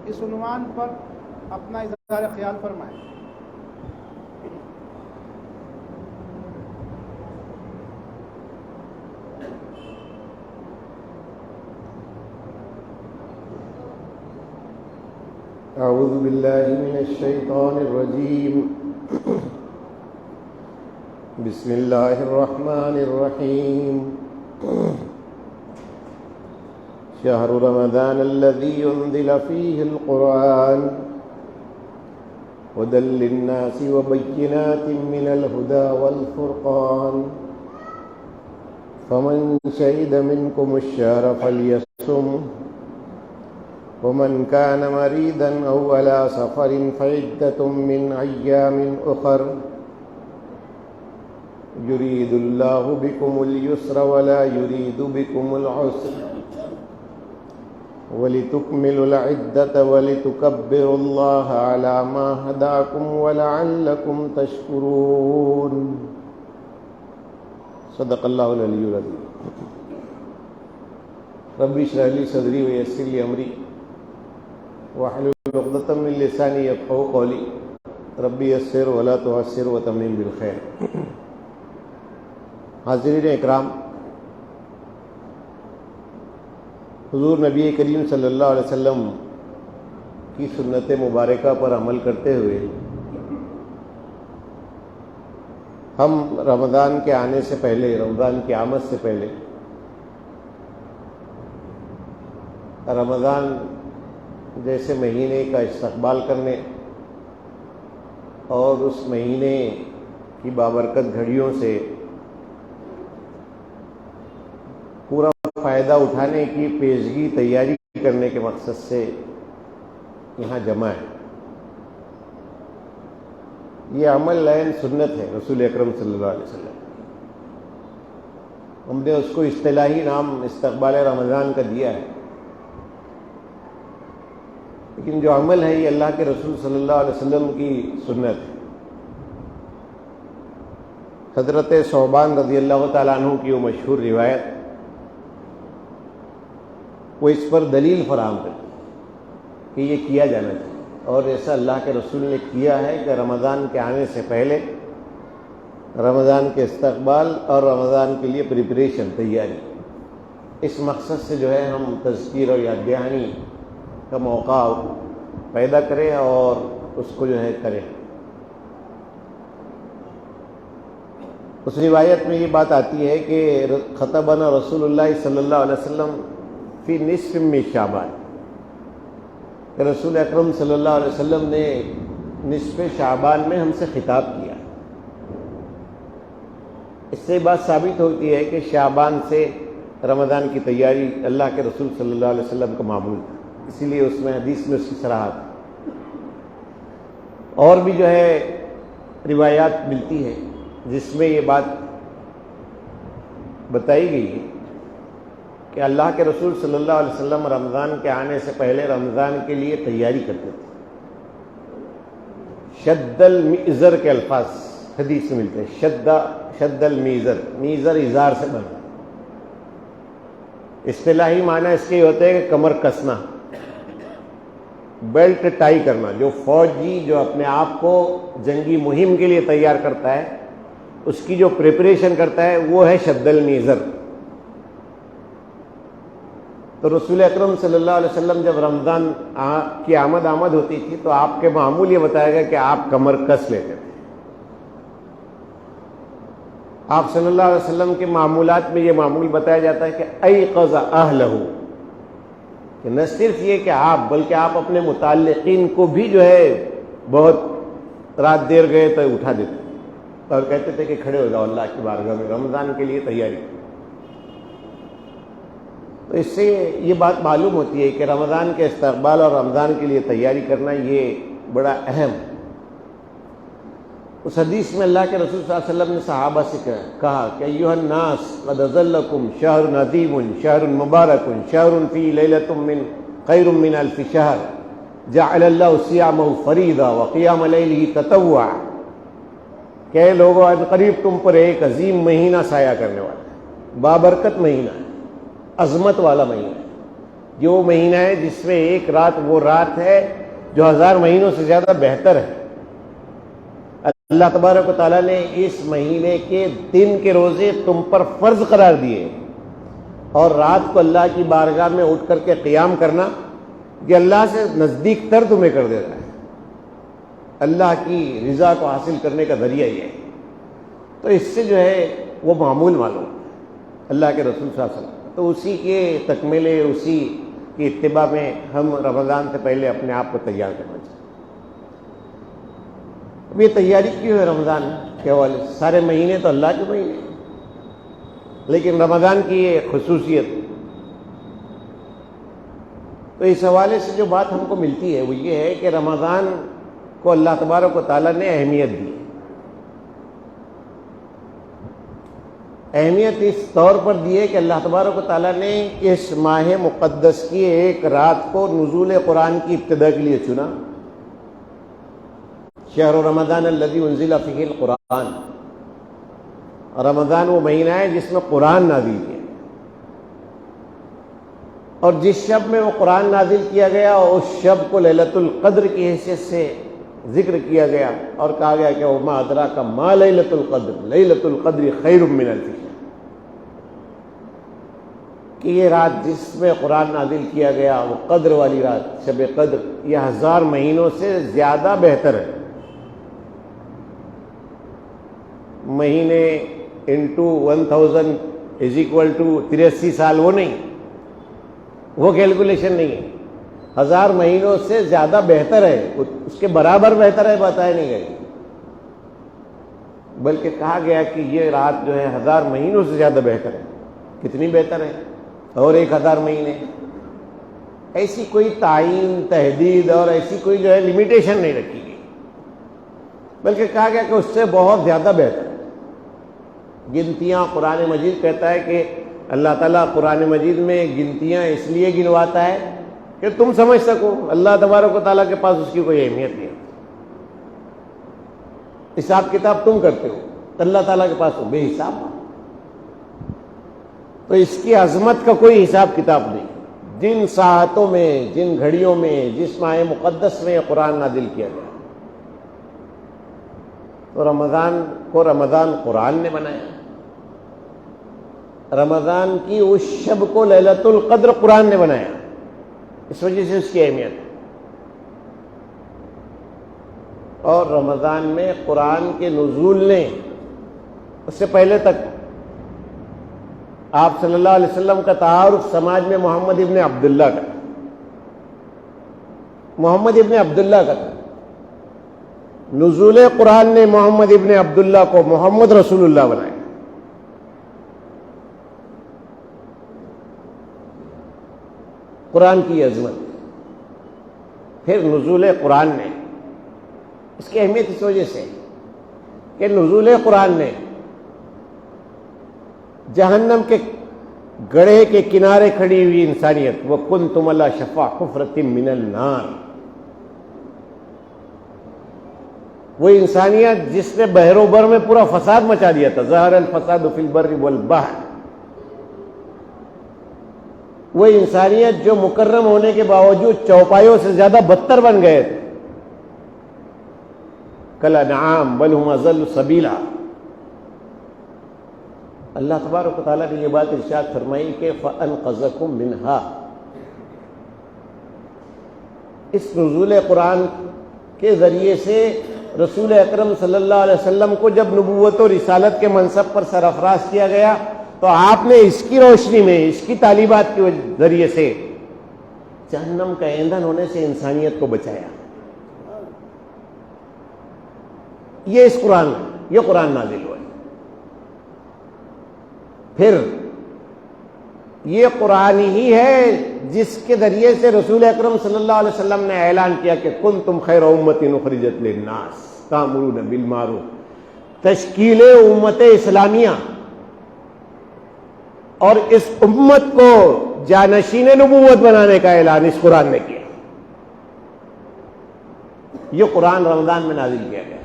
اس عنوان پر اپنا اظہار خیال فرمائیں۔ اعوذ باللہ من الشیطان الرجیم بسم اللہ الرحمن الرحیم شہر رمضان الذی انزل فیہ القرآن هدى للناس وبینات من الہدى والفرقان فمن شہد منکم الشہر فلیصمہ ومن كان مريضا أو على سفر فعدة من أيام أخر يريد الله بكم اليسر ولا يريد بكم العسر ولتكملوا العدة ولتكبروا الله على ما هداكم ولعلكم تشكرون صدق الله العلي العظيم رب اشرح لي صدري ويسر لي أمري واحلل عقدۃ من لسانی یفقہوا قولی ربی یسر ولا تعسر وتمم بالخیر۔ حاضرین اکرام، حضور نبی کریم صلی اللہ علیہ وسلم کی سنت مبارکہ پر عمل کرتے ہوئے ہم رمضان کے آنے سے پہلے، رمضان کی آمد سے پہلے رمضان جیسے مہینے کا استقبال کرنے اور اس مہینے کی بابرکت گھڑیوں سے پورا فائدہ اٹھانے کی پیشگی تیاری کرنے کے مقصد سے یہاں جمع ہے۔ یہ عمل عین سنت ہے رسول اکرم صلی اللہ علیہ وسلم۔ ہم نے اس کو اصطلاحی نام استقبال رمضان کا دیا ہے، لیکن جو عمل ہے یہ اللہ کے رسول صلی اللہ علیہ وسلم کی سنت ہے۔ حضرت ثعبان رضی اللہ تعالیٰ عنہ کی وہ مشہور روایت، وہ اس پر دلیل فراہم کرتی کہ یہ کیا جانا چاہیے، اور ایسا اللہ کے رسول نے کیا ہے کہ رمضان کے آنے سے پہلے رمضان کے استقبال اور رمضان کے لیے پریپریشن، تیاری، اس مقصد سے جو ہے ہم تذکیر اور یاد دہانی کا موقع پیدا کریں اور اس کو جو ہے کریں۔ اس روایت میں یہ بات آتی ہے کہ خطبنا رسول اللہ صلی اللہ علیہ وسلم فی نصف من شعبان، کہ رسول اکرم صلی اللہ علیہ وسلم نے نصف شعبان میں ہم سے خطاب کیا۔ اس سے بات ثابت ہوتی ہے کہ شعبان سے رمضان کی تیاری اللہ کے رسول صلی اللہ علیہ وسلم کا معمول تھا، اسی لیے اس میں حدیث میں اس کی صراحت۔ اور بھی جو ہے روایات ملتی ہے جس میں یہ بات بتائی گئی ہے کہ اللہ کے رسول صلی اللہ علیہ وسلم رمضان کے آنے سے پہلے رمضان کے لیے تیاری کرتے تھے۔ شد المیزر کے الفاظ حدیث میں ملتے ہیں، شد المیزر، میزر ازار سے بنا۔ اصطلاحی معنی اس کے ہوتے ہیں کہ کمر کسنا، بیلٹ ٹائی کرنا۔ جو فوجی جو اپنے آپ کو جنگی مہم کے لیے تیار کرتا ہے، اس کی جو پریپریشن کرتا ہے وہ ہے شد المیزر۔ تو رسول اکرم صلی اللہ علیہ وسلم جب رمضان کی آمد ہوتی تھی تو آپ کے معمول یہ بتایا گیا کہ آپ کمر کس لیتے تھے۔ آپ صلی اللہ علیہ وسلم کے معمولات میں یہ معمول بتایا جاتا ہے کہ ایقظ اہلہ، کہ نہ صرف یہ کہ آپ، بلکہ آپ اپنے متعلقین کو بھی جو ہے بہت رات دیر گئے تو اٹھا دیتے اور کہتے تھے کہ کھڑے ہو جاؤ اللہ کی بارگاہ میں، رمضان کے لیے تیاری۔ تو اس سے یہ بات معلوم ہوتی ہے کہ رمضان کے استقبال اور رمضان کے لیے تیاری کرنا یہ بڑا اہم ہے۔ اس حدیث میں اللہ کے رسول صلی اللہ علیہ وسلم نے صحابہ سے کہا کہ ایھا الناس قد ظلکم شہر عظیم شہر مبارک شہر فی لیلۃ من خیر من الف شہر جعل اللہ صیامہ فریضہ وقیام لیلہ تطوعا، کہ لوگوں آج قریب تم پر ایک عظیم مہینہ سایہ کرنے والا ہے، بابرکت مہینہ ہے، عظمت والا مہینہ ہے، یہ وہ مہینہ ہے جس میں ایک رات وہ رات ہے جو 1000 مہینوں سے زیادہ بہتر ہے۔ اللہ تبارک و تعالیٰ نے اس مہینے کے دن کے روزے تم پر فرض قرار دیے، اور رات کو اللہ کی بارگاہ میں اٹھ کر کے قیام کرنا یہ اللہ سے نزدیک تر تمہیں کر دے رہا ہے، اللہ کی رضا کو حاصل کرنے کا ذریعہ یہ ہے۔ تو اس سے جو ہے وہ معمول معلوم اللہ کے رسول صلی اللہ علیہ وسلم، تو اسی کے تکملے، اسی کی اتباع میں ہم رمضان سے پہلے اپنے آپ کو تیار کرنا چاہتے ہیں۔ اب یہ تیاری کیوں ہے رمضان کے حوالے سے؟ سارے مہینے تو اللہ کے مہینے ہیں، لیکن رمضان کی یہ خصوصیت، تو اس حوالے سے جو بات ہم کو ملتی ہے وہ یہ ہے کہ رمضان کو اللہ تبارک و تعالیٰ نے اہمیت دی۔ اہمیت اس طور پر دی ہے کہ اللہ تبارک و تعالیٰ نے اس ماہ مقدس کی ایک رات کو نزول قرآن کی ابتدا کے لیے چنا۔ شہر رمضان الذی انزل فیہ القرآن، رمضان وہ مہینہ ہے جس میں قرآن نازل کیا، اور جس شب میں وہ قرآن نازل کیا گیا اس شب کو لیلۃ القدر کی حیثیت سے ذکر کیا گیا، اور کہا گیا کہ وما ادراک ما لیلۃ القدر، لیلۃ القدر خیر من الف شہر، کہ یہ رات جس میں قرآن نازل کیا گیا وہ قدر والی رات، شب قدر، یہ 1000 مہینوں سے زیادہ بہتر ہے۔ مہینے انٹو 1000 از اکول ٹو 83 سال، وہ نہیں، وہ کیلکولیشن نہیں ہے، 1000 مہینوں سے زیادہ بہتر ہے، اس کے برابر بہتر ہے بتایا نہیں گیا، بلکہ کہا گیا کہ یہ رات جو ہے 1000 مہینوں سے زیادہ بہتر ہے۔ کتنی بہتر ہے؟ اور 1000 مہینے، ایسی کوئی تعین، تحدید اور ایسی کوئی جو ہے لمیٹیشن نہیں رکھی گئی، بلکہ کہا گیا کہ اس سے بہت زیادہ بہتر ہے۔ گنتیاں قرآن مجید کہتا ہے کہ اللہ تعالیٰ قرآن مجید میں گنتیاں اس لیے گنواتا ہے کہ تم سمجھ سکو اللہ تبارک و تعالیٰ کے پاس اس کی کوئی اہمیت نہیں ہے، حساب کتاب تم کرتے ہو، اللہ تعالیٰ کے پاس تو بے حساب، تو اس کی عظمت کا کوئی حساب کتاب نہیں۔ جن ساعتوں میں، جن گھڑیوں میں، جس ماہ مقدس میں قرآن نازل کیا گیا، تو رمضان کو رمضان قرآن نے بنایا، رمضان کی اس شب کو لیلۃ القدر قرآن نے بنایا، اس وجہ سے اس کی اہمیت۔ اور رمضان میں قرآن کے نزول نے، اس سے پہلے تک آپ صلی اللہ علیہ وسلم کا تعارف سماج میں محمد ابن عبداللہ کا، محمد ابن عبداللہ کا تھا۔ نزول قرآن نے محمد ابن عبداللہ کو محمد رسول اللہ بنایا۔ قرآن کی عظمت، پھر نزول قرآن نے، اس کی اہمیت اس وجہ سے کہ نزول قرآن نے جہنم کے گڑھے کے کنارے کھڑی ہوئی انسانیت، وَكُنْتُمْ عَلَىٰ شَفَا حُفْرَةٍ مِّنَ النَّارِ، وہ انسانیت جس نے بحر و بر میں پورا فساد مچا دیا تھا، ظہر الفساد فی البر والبحر، وہ انسانیت جو مکرم ہونے کے باوجود چوپایوں سے زیادہ بدتر بن گئے تھے، کالانعام بل هم اضل سبیلا۔ اللہ تبارک و تعالیٰ نے یہ بات ارشاد فرمائی کہ فَأَنْقَذَكُم مِّنْهَا، اس نزول قرآن کے ذریعے سے رسول اکرم صلی اللہ علیہ وسلم کو جب نبوت و رسالت کے منصب پر سرفراز کیا گیا تو آپ نے اس کی روشنی میں، اس کی تعلیمات کے ذریعے سے جہنم کا ایندھن ہونے سے انسانیت کو بچایا۔ یہ اس قرآن میں، یہ قرآن نازل ہوا ہے۔ پھر یہ قرآن ہی ہے جس کے ذریعے سے رسول اکرم صلی اللہ علیہ وسلم نے اعلان کیا کہ کنتم خیر امت اخرجت للناس تأمرون بالمعروف، تشکیل امت اسلامیہ، اور اس امت کو جانشین نبوت بنانے کا اعلان اس قرآن نے کیا۔ یہ قرآن رمضان میں نازل کیا گیا۔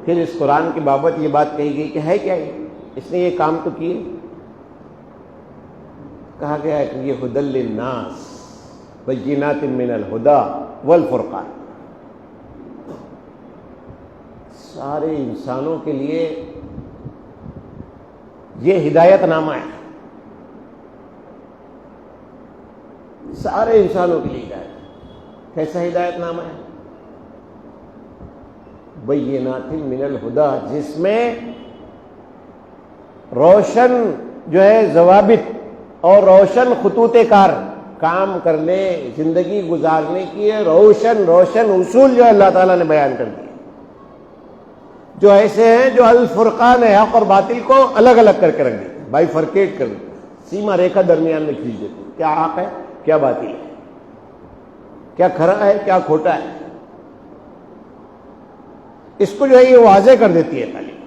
پھر اس قرآن کی بابت یہ بات کہی گئی کہ ہے کیا اس نے یہ کام تو کیے، کہا گیا ہے کہ یہ ہدی للناس بینات من الہدی والفرقان، سارے انسانوں کے لیے یہ ہدایت نامہ ہے، سارے انسانوں کے لیے ہدایت۔ کیسا ہدایت نامہ ہے؟ بینات من الہدی، جس میں روشن جو ہے ضوابط اور روشن خطوط کار کام کرنے، زندگی گزارنے کی روشن اصول جو اللہ تعالیٰ نے بیان کر دیے، جو ایسے ہیں جو الفرقان ہے، حق اور باطل کو الگ الگ کر کے رکھ دیتے، بائی فرکیٹ کر دیتے، سیما ریکھا درمیان میں کھینچ دیتے، کیا حق ہے کیا باطل ہے، کیا کھرا ہے کیا کھوٹا ہے، اس کو جو ہے یہ واضح کر دیتی ہے تعلیم۔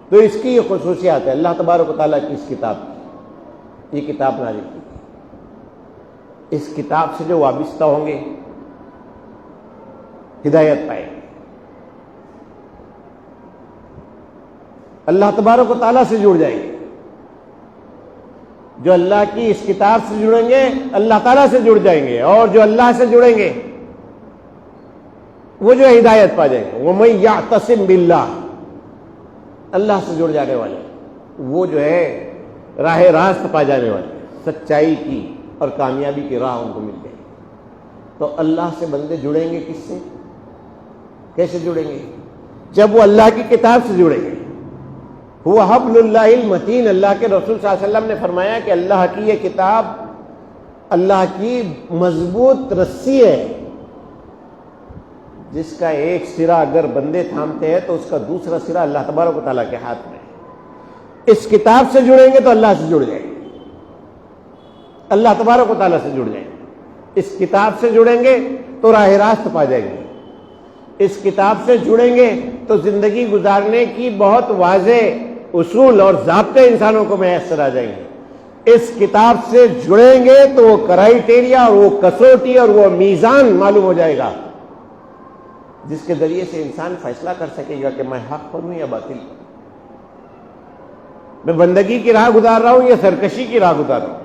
تو اس کی یہ خصوصیات ہے اللہ تبارک و تعالیٰ کی اس کتاب کی، یہ کتاب نازل کی، اس کتاب سے جو وابستہ ہوں گے ہدایت پائیں گے، اللہ تبارک و تعالیٰ سے جڑ جائیں گے۔ جو اللہ کی اس کتاب سے جڑیں گے اللہ تعالیٰ سے جڑ جائیں گے، اور جو اللہ سے جڑیں گے وہ جو ہدایت پا جائیں گے۔ وَمَن يَعْتَصِم بِاللَّهِ، اللہ سے جڑ جانے والے وہ جو ہے راہ راست پا جانے والے، سچائی کی اور کامیابی کی راہ ان کو مل جائے گی۔ تو اللہ سے بندے جڑیں گے کس سے؟ کیسے جڑیں گے؟ جب وہ اللہ کی کتاب سے جڑیں گے۔ هو حبل اللہ المتین، اللہ کے رسول صلی اللہ علیہ وسلم نے فرمایا کہ اللہ کی یہ کتاب اللہ کی مضبوط رسی ہے، جس کا ایک سرا اگر بندے تھامتے ہیں تو اس کا دوسرا سرا اللہ تبارک و تعالیٰ کے ہاتھ میں ہے۔ اس کتاب سے جڑیں گے تو اللہ سے جڑ جائیں گے، اللہ تبارک و تعالیٰ سے جڑ جائیں گے۔ اس کتاب سے جڑیں گے تو راہ راست پا جائیں گے، اس کتاب سے جڑیں گے تو زندگی گزارنے کی بہت واضح اصول اور ضابطے انسانوں کو میسر آ جائیں گے۔ اس کتاب سے جڑیں گے تو وہ کرائیٹیریا اور وہ کسوٹی اور وہ میزان معلوم ہو جائے گا جس کے ذریعے سے انسان فیصلہ کر سکے گا کہ میں حق پر ہوں یا باطل، میں بندگی کی راہ گزار رہا ہوں یا سرکشی کی راہ گزار رہا ہوں،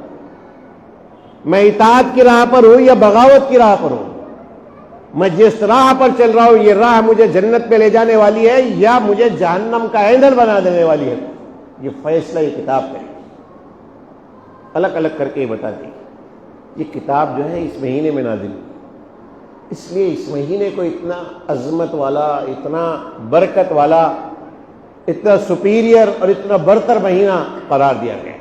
میں اطاعت کی راہ پر ہوں یا بغاوت کی راہ پر ہوں، میں جس راہ پر چل رہا ہوں یہ راہ مجھے جنت پہ لے جانے والی ہے یا مجھے جہنم کا ایندھن بنا دینے والی ہے۔ یہ فیصلہ یہ کتاب کرے گی، الگ الگ کر کے یہ بتا دے گی۔ یہ کتاب جو ہے اس مہینے میں نازل ہوئی، اس لیے اس مہینے کو اتنا عظمت والا، اتنا برکت والا، اتنا سپیریئر اور اتنا برتر مہینہ قرار دیا گیا ہے،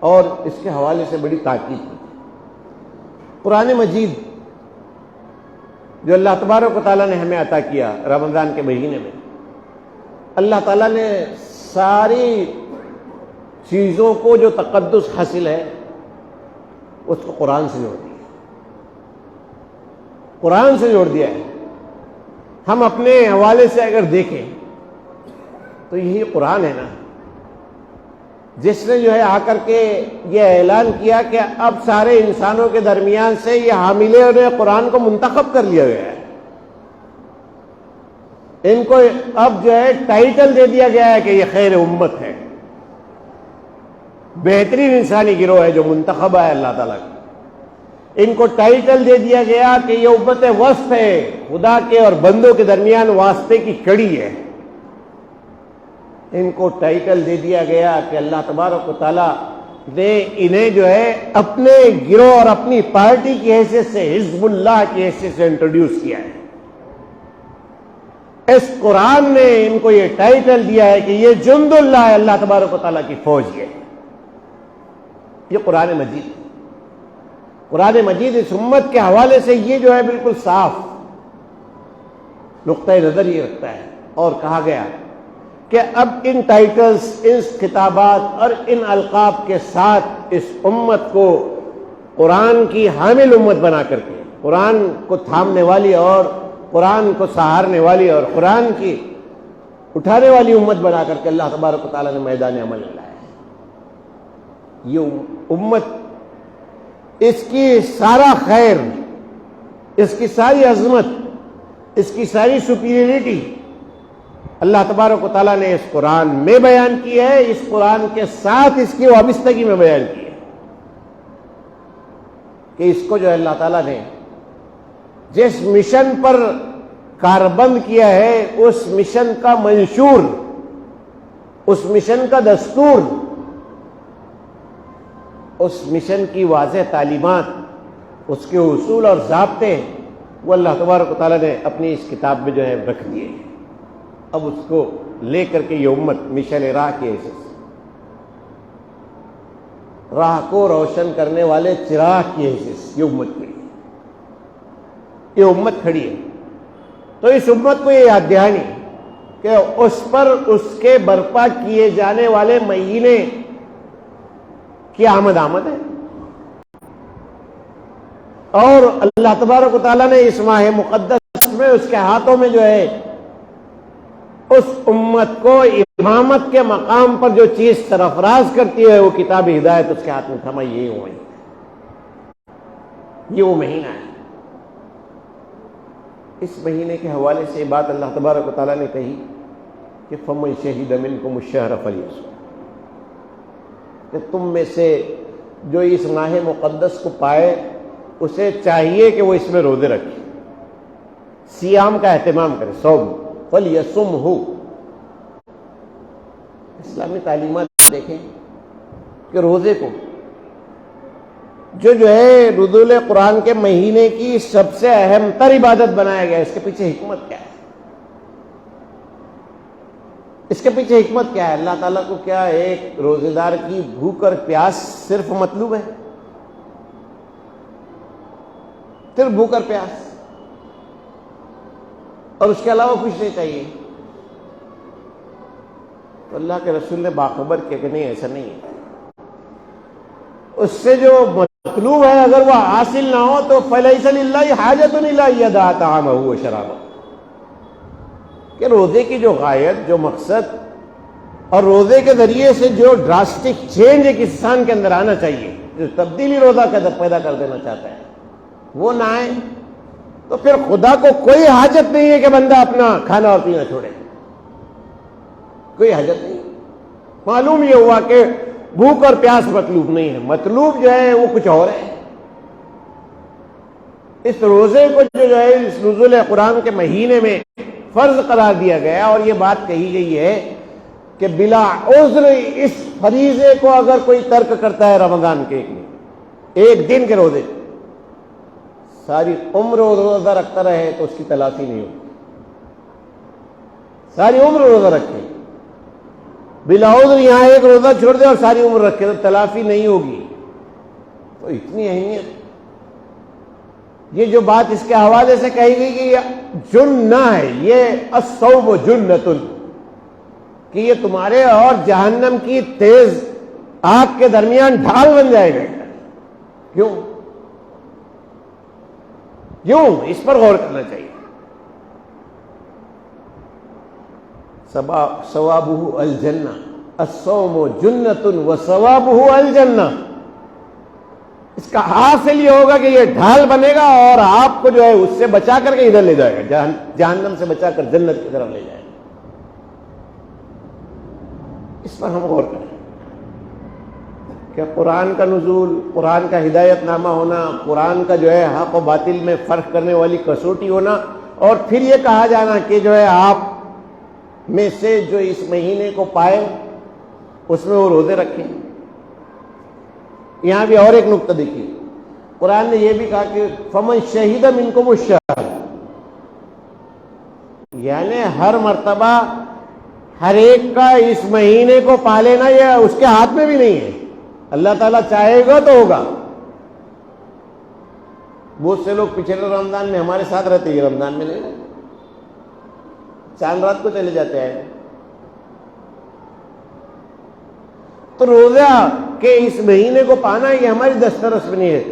اور اس کے حوالے سے بڑی تاکید کی۔ قرآن مجید جو اللہ تبارک و تعالیٰ نے ہمیں عطا کیا رمضان کے مہینے میں، اللہ تعالیٰ نے ساری چیزوں کو جو تقدس حاصل ہے اس کو قرآن سے جوڑ دیا، قرآن سے جوڑ دیا ہے۔ ہم اپنے حوالے سے اگر دیکھیں تو یہی قرآن ہے نا جس نے جو ہے آ کر کے یہ اعلان کیا کہ اب سارے انسانوں کے درمیان سے یہ حاملے نے قرآن کو منتخب کر لیا گیا ہے، ان کو اب جو ہے ٹائٹل دے دیا گیا ہے کہ یہ خیر امت ہے، بہترین انسانی گروہ ہے جو منتخب ہے اللہ تعالیٰ کی۔ ان کو ٹائٹل دے دیا گیا کہ یہ امت وسط ہے، خدا کے اور بندوں کے درمیان واسطے کی کڑی ہے۔ ان کو ٹائٹل دے دیا گیا کہ اللہ تبارک و تعالیٰ نے انہیں جو ہے اپنے گروہ اور اپنی پارٹی کی حیثیت سے، حزب اللہ کی حیثیت سے انٹروڈیوس کیا ہے۔ اس قرآن نے ان کو یہ ٹائٹل دیا ہے کہ یہ جند اللہ ہے، اللہ تبارک و تعالیٰ کی فوج ہے۔ یہ قرآن مجید، قرآن مجید اس امت کے حوالے سے یہ جو ہے بالکل صاف نقطۂ نظر یہ رکھتا ہے، اور کہا گیا کہ اب ان ٹائٹلز، ان خطابات اور ان القاب کے ساتھ اس امت کو قرآن کی حامل امت بنا کر کے، قرآن کو تھامنے والی اور قرآن کو سہارنے والی اور قرآن کی اٹھانے والی امت بنا کر کے اللہ تبارک و تعالیٰ نے میدان عمل میں لایا ہے۔ یہ امت، اس کی سارا خیر، اس کی ساری عظمت، اس کی ساری سپیریٹی اللہ تبارک و تعالیٰ نے اس قرآن میں بیان کی ہے، اس قرآن کے ساتھ اس کی وابستگی میں بیان کی ہے کہ اس کو جو اللہ تعالیٰ نے جس مشن پر کاربند کیا ہے، اس مشن کا منشور، اس مشن کا دستور، اس مشن کی واضح تعلیمات، اس کے اصول اور ضابطے وہ اللہ تبارک و تعالیٰ نے اپنی اس کتاب میں جو ہے رکھ دیے ہیں۔ اب اس کو لے کر کے یہ امت مشن راہ کی حیثیت سے، راہ کو روشن کرنے والے چراغ کی حیثیت سے یہ امت کھڑی ہے، یہ امت کھڑی ہے۔ تو اس امت کو یہ یاد دہانی کہ اس پر اس کے برپا کیے جانے والے مہینے کی آمد ہے، اور اللہ تبارک و تعالیٰ نے اس ماہ مقدس میں اس کے ہاتھوں میں جو ہے اس امت کو امامت کے مقام پر جو چیز سرفراز کرتی ہے وہ کتاب ہدایت اس کے ہاتھ میں تھما، یہ وہ مہینہ ہے۔ اس مہینے کے حوالے سے یہ بات اللہ تبارک و تعالیٰ نے کہی کہ فَمَنْ شَهِدَ مِنْكُمُ الشَّهْرَ فَلْيَصُمْ، کہ تم میں سے جو اس ماہ مقدس کو پائے اسے چاہیے کہ وہ اس میں روزے رکھے، سیام کا اہتمام کرے، صوم فَلْيَصُمْهُ۔ اسلامی تعلیمات دیکھیں کہ روزے کو جو ہے نزول قرآن کے مہینے کی سب سے اہم تر عبادت بنایا گیا، اس کے پیچھے حکمت کیا ہے؟ اس کے پیچھے حکمت کیا ہے؟ اللہ تعالیٰ کو کیا ایک روزے دار کی بھوک اور پیاس صرف مطلوب ہے؟ صرف بھوک اور پیاس، اور اس کے علاوہ کچھ نہیں چاہیے؟ تو اللہ کے رسول نے باخبر کیا کہ نہیں، ایسا نہیں ہے۔ اس سے جو مطلوب ہے اگر وہ حاصل نہ ہو تو فَلَيْسَ لِلَّهِ حَاجَةٌ إِلَّا أَن يَدَعَ طَعَامَهُ وَشَرَابَهُ، کہ روزے کی جو غایت، جو مقصد، اور روزے کے ذریعے سے جو ڈراسٹک چینج ایک انسان کے اندر آنا چاہیے، جو تبدیلی روزہ پیدا کر دینا چاہتا ہے، وہ نہ آئے تو پھر خدا کو کوئی حاجت نہیں ہے کہ بندہ اپنا کھانا اور پینا چھوڑے، کوئی حاجت نہیں۔ معلوم یہ ہوا کہ بھوک اور پیاس مطلوب نہیں ہے، مطلوب جو ہے وہ کچھ اور ہے۔ اس روزے کو جو ہے اس نزول قرآن کے مہینے میں فرض قرار دیا گیا، اور یہ بات کہی گئی ہے کہ بلا عذر اس فریضے کو اگر کوئی ترک کرتا ہے رمضان کے ایک دن کے روزے، ساری عمر روزہ رکھتا رہے تو اس کی تلافی نہیں ہوگی، ساری عمر روزہ رکھے بلا عذر، یہاں ایک روزہ چھوڑ دے اور ساری عمر رکھے تو تلافی نہیں ہوگی۔ تو اتنی اہمیت، یہ جو بات اس کے حوالے سے کہی گئی کہ یہ جنہ ہے، یہ الصوم جنۃ، کہ یہ تمہارے اور جہنم کی تیز آگ کے درمیان ڈھال بن جائے گا۔ کیوں؟ اس پر غور کرنا چاہیے۔ ثوابہ الجنہ، الصوم جنۃ وثوابہ الجنہ، اس کا حاصل یہ ہوگا کہ یہ ڈھال بنے گا اور آپ کو جو ہے اس سے بچا کر کے ادھر لے جائے گا، جہنم سے بچا کر جنت کی طرف لے جائے گا۔ اس پر ہم غور کریں کہ قرآن کا نزول، قرآن کا ہدایت نامہ ہونا، قرآن کا جو ہے حق و باطل میں فرق کرنے والی کسوٹی ہونا، اور پھر یہ کہا جانا کہ جو ہے آپ میں سے جو اس مہینے کو پائے اس میں وہ روزے رکھیں۔ یہاں بھی اور ایک نقطہ دیکھیے، قرآن نے یہ بھی کہا کہ فَمَنْ شَهِدَ مِنْكُمُ الشَّهْرَ، یعنی ہر مرتبہ ہر ایک کا اس مہینے کو پا لینا یہ اس کے ہاتھ میں بھی نہیں ہے، اللہ تعالیٰ چاہے گا تو ہوگا۔ بہت سے لوگ پچھلے رمضان میں ہمارے ساتھ رہتے، یہ رمضان میں نہیں، چاند رات کو چلے جاتے ہیں۔ تو روزہ کہ اس مہینے کو پانا یہ ہماری دسترس میں نہیں ہے،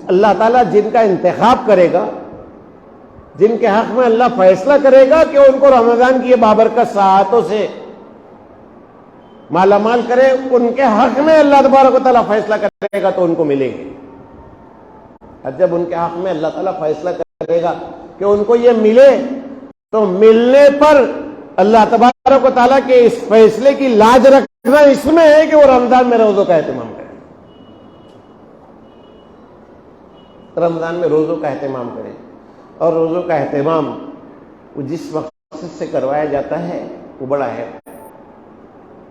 اللہ تعالیٰ جن کا انتخاب کرے گا، جن کے حق میں اللہ فیصلہ کرے گا کہ ان کو رمضان کی یہ بابرکت ساعتوں سے مالا مال کرے، ان کے حق میں اللہ تبارک و تعالیٰ فیصلہ کرے گا تو ان کو ملیں گے۔ اور جب ان کے حق میں اللہ تعالیٰ فیصلہ کرے گا کہ ان کو یہ ملے تو ملنے پر اللہ تبارک و تعالیٰ کے اس فیصلے کی لاج رکھنا اس میں ہے کہ وہ رمضان میں روزوں کا اہتمام کرے، رمضان میں روزوں کا اہتمام کرے. اور روزوں کا اہتمام وہ جس مقصد سے کروایا جاتا ہے وہ بڑا ہے،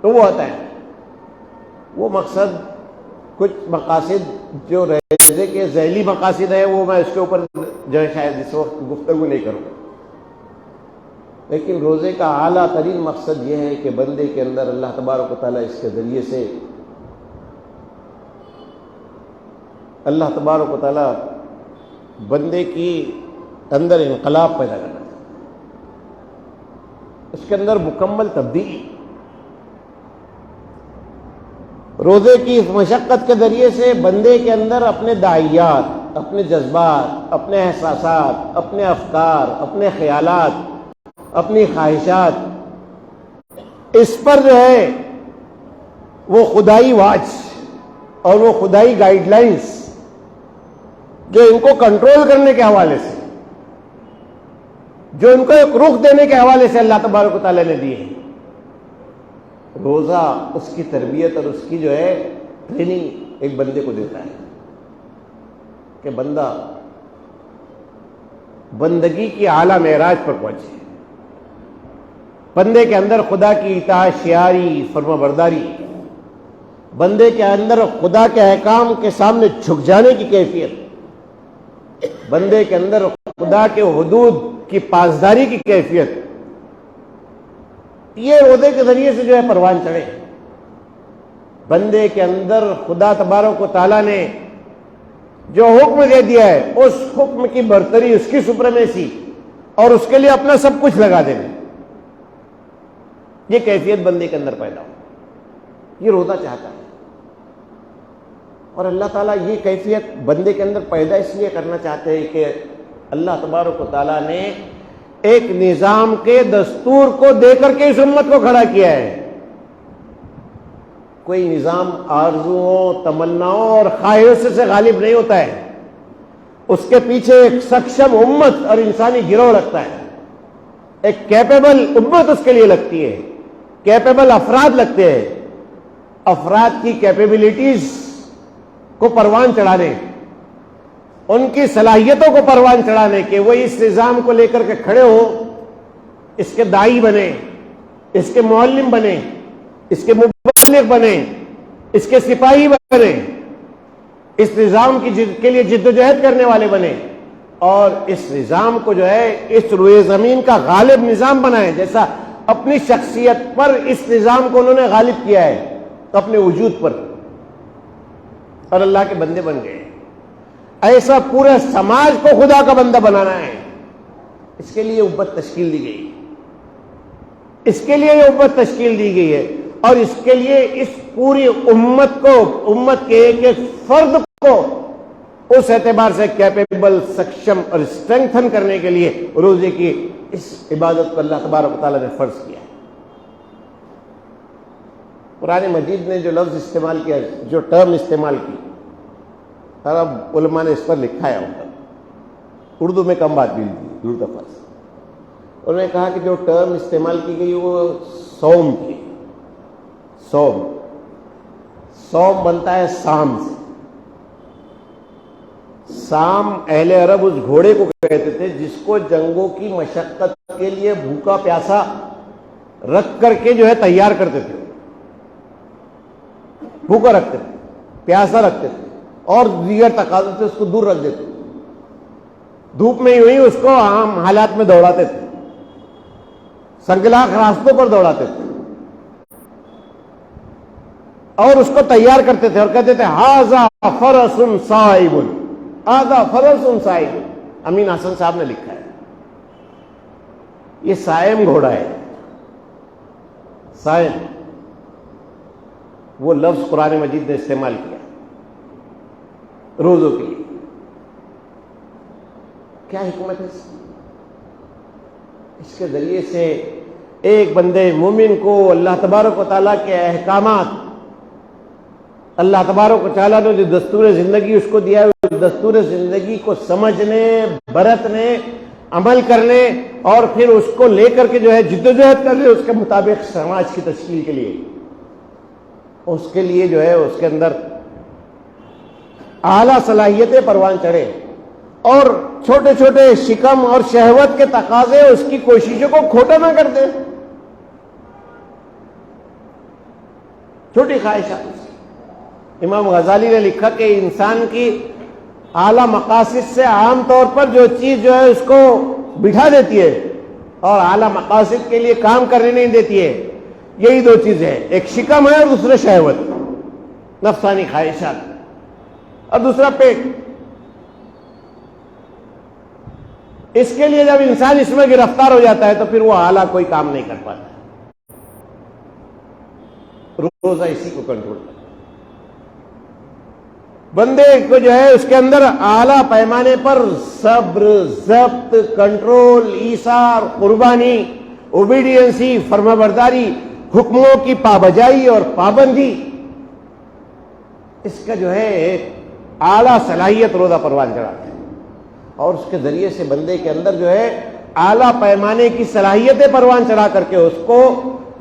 تو وہ ہوتا ہے وہ مقصد. کچھ مقاصد جو روزے کے ذیلی مقاصد ہے وہ میں اس کے اوپر جو ہے شاید اس وقت گفتگو نہیں کروں گا، لیکن روزے کا اعلیٰ ترین مقصد یہ ہے کہ بندے کے اندر اللہ تبارک و تعالیٰ اس کے ذریعے سے اللہ تبارک و تعالیٰ بندے کی اندر انقلاب پیدا کرنا چاہتا ہے، اس کے اندر مکمل تبدیلی. روزے کی اس مشقت کے ذریعے سے بندے کے اندر اپنے داعیات، اپنے جذبات، اپنے احساسات، اپنے افکار، اپنے خیالات، اپنی خواہشات، اس پر جو ہے وہ خدائی واچ اور وہ خدائی گائیڈ لائنز جو ان کو کنٹرول کرنے کے حوالے سے، جو ان کو ایک رخ دینے کے حوالے سے اللہ تبارک و تعالیٰ نے دی ہے. روزہ اس کی تربیت اور اس کی جو ہے ٹریننگ ایک بندے کو دیتا ہے کہ بندہ بندگی کی اعلیٰ معراج پر پہنچے، بندے کے اندر خدا کی اطاعت شیاری فرما برداری، بندے کے اندر خدا کے احکام کے سامنے جھک جانے کی کیفیت، بندے کے اندر خدا کے حدود کی پاسداری کی کیفیت، یہ روزے کے ذریعے سے جو ہے پروان چڑھے. بندے کے اندر خدا تبارک و تعالیٰ نے جو حکم دے دیا ہے اس حکم کی برتری، اس کی سپریمیسی اور اس کے لیے اپنا سب کچھ لگا دینا، یہ کیفیت بندے کے اندر پیدا ہو، یہ روزہ چاہتا ہے. اور اللہ تعالیٰ یہ کیفیت بندے کے اندر پیدا اس لیے کرنا چاہتے ہیں کہ اللہ تبارک و تعالیٰ نے ایک نظام کے دستور کو دے کر کے اس امت کو کھڑا کیا ہے. کوئی نظام آرزوؤں، تمناؤں اور خواہشوں سے غالب نہیں ہوتا ہے، اس کے پیچھے ایک سکشم امت اور انسانی گروہ لگتا ہے، ایک کیپیبل امت اس کے لیے لگتی ہے، کیپیبل افراد لگتے ہیں. افراد کی کیپیبلٹیز کو پروان چڑھانے، ان کی صلاحیتوں کو پروان چڑھانے کے وہ اس نظام کو لے کر کے کھڑے ہو، اس کے داعی بنے، اس کے معلم بنے، اس کے مبلغ بنے، اس کے سپاہی بنے، اس نظام کی کے لیے جد و جہد کرنے والے بنے، اور اس نظام کو جو ہے اس روئے زمین کا غالب نظام بنائے. جیسا اپنی شخصیت پر اس نظام کو انہوں نے غالب کیا ہے اپنے وجود پر، اور اللہ کے بندے بن گئے. ایسا پورے سماج کو خدا کا بندہ بنانا ہے، اس کے لیے امت تشکیل دی گئی، اس کے لیے یہ امت تشکیل دی گئی ہے. اور اس کے لیے اس پوری امت کو، امت کے ایک ایک فرد کو اس اعتبار سے کیپیبل، سکشم اور اسٹرینگتھن کرنے کے لیے روزے کی اس عبادت کو اللہ تبارک و تعالیٰ نے فرض کیا ہے. قرآن مجید نے جو لفظ استعمال کیا، جو ٹرم استعمال کی، عرب علماء نے اس پر لکھا ہے، اردو میں کم بات بھی دور دفعہ سے. انہوں نے کہا کہ جو ٹرم استعمال کی گئی وہ صوم کی. صوم بنتا ہے سام سے. سام اہل عرب اس گھوڑے کو کہتے تھے جس کو جنگوں کی مشقت کے لیے بھوکا پیاسا رکھ کر کے جو ہے تیار کرتے تھے. بھوکا رکھتے تھے، پیاسا رکھتے تھے، اور دیگر تقاضوں سے اس کو دور رکھ دیتے. دھوپ میں یوں ہی اس کو عام حالات میں دوڑاتے تھے، سنگلاخ راستوں پر دوڑاتے تھے، اور اس کو تیار کرتے تھے اور کہتے تھے ھذا فرس صائب، ھذا فرس صائب. امین حسن صاحب نے لکھا ہے یہ صائم گھوڑا ہے. صائم وہ لفظ قرآن مجید نے استعمال کیا روزوں کے لیے. کیا حکمت ہے اس کے ذریعے سے ایک بندے مومن کو اللہ تبارک و تعالیٰ کے احکامات، اللہ تبارک و تعالیٰ نے جو دستور زندگی اس کو دیا ہے، اس دستور زندگی کو سمجھنے، برتنے عمل کرنے اور پھر اس کو لے کر کے جو ہے جدوجہد کرنے اس کے مطابق سماج کی تشکیل کے لیے، اس کے لیے جو ہے اس کے اندر اعلیٰ صلاحیتیں پروان چڑھے، اور چھوٹے چھوٹے شکم اور شہوت کے تقاضے اس کی کوششوں کو کھوٹا نہ کر دیں، چھوٹی خواہشات۔ امام غزالی نے لکھا کہ انسان کی اعلیٰ مقاصد سے عام طور پر جو چیز جو ہے اس کو بٹھا دیتی ہے اور اعلیٰ مقاصد کے لیے کام کرنے نہیں دیتی ہے، یہی دو چیزیں ہیں، ایک شکم ہے اور دوسرا شہوت، نفسانی خواہشات، اور دوسرا پیٹ۔ اس کے لیے جب انسان اس میں گرفتار ہو جاتا ہے تو پھر وہ اعلیٰ کوئی کام نہیں کر پاتا، روزہ اسی کو کنٹرول کرتا ہے۔ بندے کو جو ہے اس کے اندر اعلیٰ پیمانے پر صبر، ضبط، کنٹرول، ایثار، قربانی، اوبیڈینسی، فرمانبرداری، حکموں کی پابجائی اور پابندی، اس کا جو ہے ایک اعلیٰ صلاحیت روزہ پروان چڑھاتا ہے، اور اس کے ذریعے سے بندے کے اندر جو ہے اعلیٰ پیمانے کی صلاحیتیں پروان چڑھا کر کے اس کو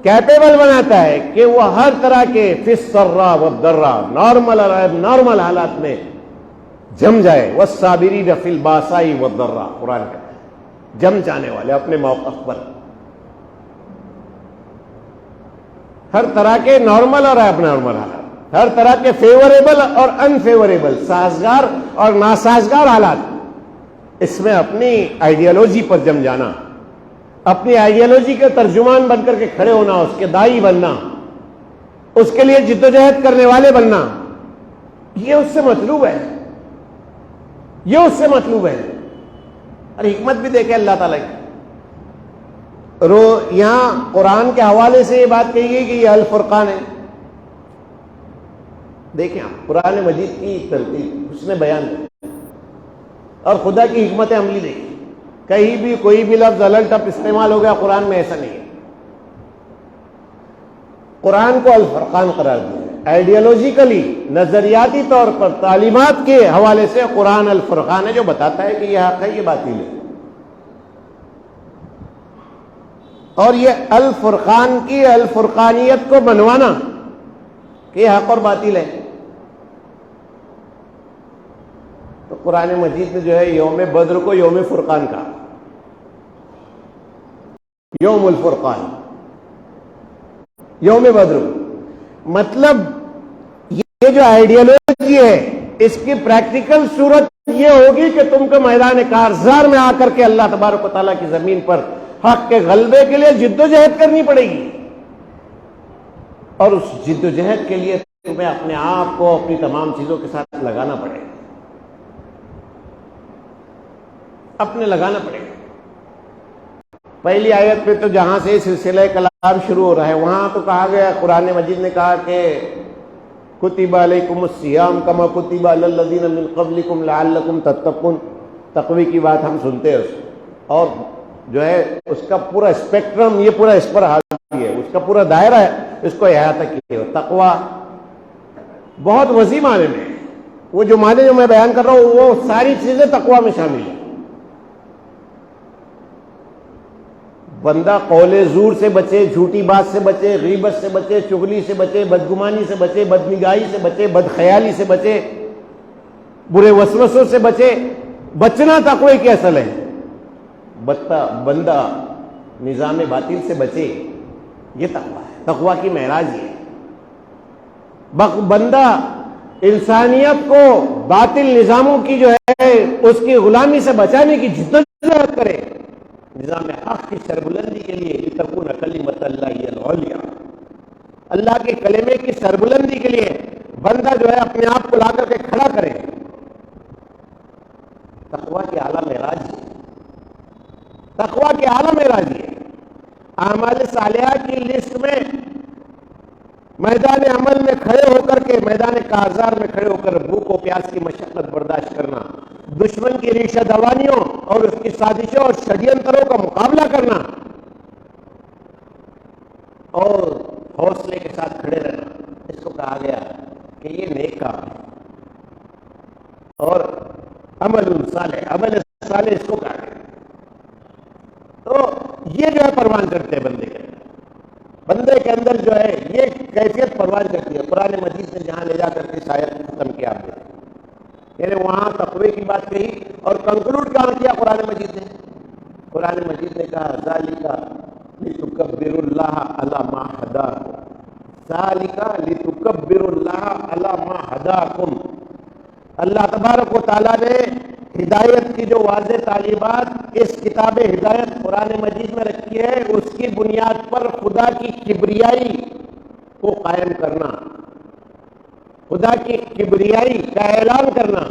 کیپیبل بناتا ہے کہ وہ ہر طرح کے فی السراء والضراء، نارمل اور اب نارمل حالات میں جم جائے۔ والصابرین فی الباساء والضراء، قرآن کہتا ہے جم جانے والے اپنے موقف پر، ہر طرح کے نارمل اور اب نارمل حالات، ہر طرح کے فیوریبل اور انفیوریبل، سازگار اور ناسازگار حالات، اس میں اپنی آئیڈیالوجی پر جم جانا، اپنی آئیڈیالوجی کے ترجمان بن کر کے کھڑے ہونا، اس کے دائی بننا، اس کے لیے جدوجہد کرنے والے بننا، یہ اس سے مطلوب ہے، یہ اس سے مطلوب ہے۔ اور حکمت بھی دیکھیں اللہ تعالیٰ کی، یہاں قرآن کے حوالے سے یہ بات کہی گئی کہ یہ الفرقان ہے۔ دیکھیں آپ قرآن مجید کی ترتیب، اس نے بیان کی، اور خدا کی حکمت عملی دیکھیں، کہیں بھی کوئی بھی لفظ الٹ اپ استعمال ہو گیا، قرآن میں ایسا نہیں ہے۔ قرآن کو الفرقان قرار دیا ہے، آئیڈیالوجیکلی، نظریاتی طور پر، تعلیمات کے حوالے سے قرآن الفرقان ہے، جو بتاتا ہے کہ یہ حق ہے، یہ باطل ہے۔ اور یہ الفرقان کی الفرقانیت کو بنوانا کہ یہ حق اور باطل ہے، تو قرآن مجید نے جو ہے یوم بدر کو یوم فرقان کہا، یوم الفرقان، یوم بدر، مطلب یہ جو آئیڈیالوجی ہے اس کی پریکٹیکل صورت یہ ہوگی کہ تم کو میدان کارزار میں آ کر کے اللہ تبارک و تعالیٰ کی زمین پر حق کے غلبے کے لیے جدوجہد کرنی پڑے گی، اور اس جدوجہد کے لیے تمہیں اپنے آپ کو اپنی تمام چیزوں کے ساتھ لگانا پڑے گا، اپنے لگانا پڑے گا۔ پہلی آیت پہ تو جہاں سے سلسلہ کلام شروع ہو رہا ہے وہاں تو کہا گیا، قرآن مجید نے کہا کہ کتب علیکم الصیام کما کتب علی الذین من قبلکم لعلکم تتقون، تقوی کی بات ہم سنتے ہیں، اور جو ہے اس کا پورا اسپیکٹرم یہ پورا اس پر حاوی ہے، اس کا پورا دائرہ ہے، اس کو احاطہ کیے ہوئے۔ تقوی بہت وسیع معنی میں، وہ جو معنی جو میں بیان کر رہا ہوں وہ ساری چیزیں تقوی میں شامل ہیں۔ بندہ قول زور سے بچے، جھوٹی بات سے بچے، غیبت سے بچے، چغلی سے بچے، بدگمانی سے بچے، بدنگاہی سے بچے، بدخیالی سے بچے، برے وسوسوں سے بچے۔ بچنا تقوی کی اصل ہے۔ بندہ نظام باطل سے بچے، یہ تقوی ہے، تقوی کی معراج یہ ہے۔ بندہ انسانیت کو باطل نظاموں کی جو ہے اس کی غلامی سے بچانے کی جدوجہد کرے، نظام حق کی سربلندی کے لیے، لتکون کلمۃ اللہ ہی العلیٰ، اللہ کے کلمے کی سربلندی کے لیے بندہ جو ہے اپنے آپ کو لا کر کے کھڑا کرے۔ تقوی کی اعلیٰ معراج ہے، تقوی کی اعلیٰ معراج ہے۔ اعمال صالحہ کی لسٹ میں میدان عمل میں کھڑے ہو کر کے، میدان کارزار میں کھڑے ہو کر بھوک و پیاس کی مشقت برداشت کرنا، دشمن کی ریشہ دوانیوں اور اس کی سازشوں اور ષڈینتروں کا مقابلہ کرنا، اور حوصلے کے ساتھ کھڑے رہنا، اس کو کہا گیا کہ یہ نیک کام ہے۔ اور عمل صالح، عمل صالح اس کو کہا گیا۔ پروان چڑھتے ہیں بندے کے اندر جو ہے یہ کیفیت پروان چڑھتی ہے. قرآن مجید نے جہاں لے جا کر کے شاید ختم کیا آپ نے، یعنی وہاں تقوی کی بات کہی اور کنکلوڈ کہاں کیا قرآن مجید نے؟ قرآن مجید نے کہا ذالک لتکبروا اللہ علی ما ہداکم، ذالک لتکبروا اللہ علی ما ہداکم. اللہ تبارک و تعالیٰ نے ہدایت کی جو واضح تعلیمات اس کتاب ہدایت قرآن مجید میں رکھی ہے، اس کی بنیاد پر خدا کی کبریائی کو قائم کرنا، خدا کی کبریائی کا اعلان کرنا،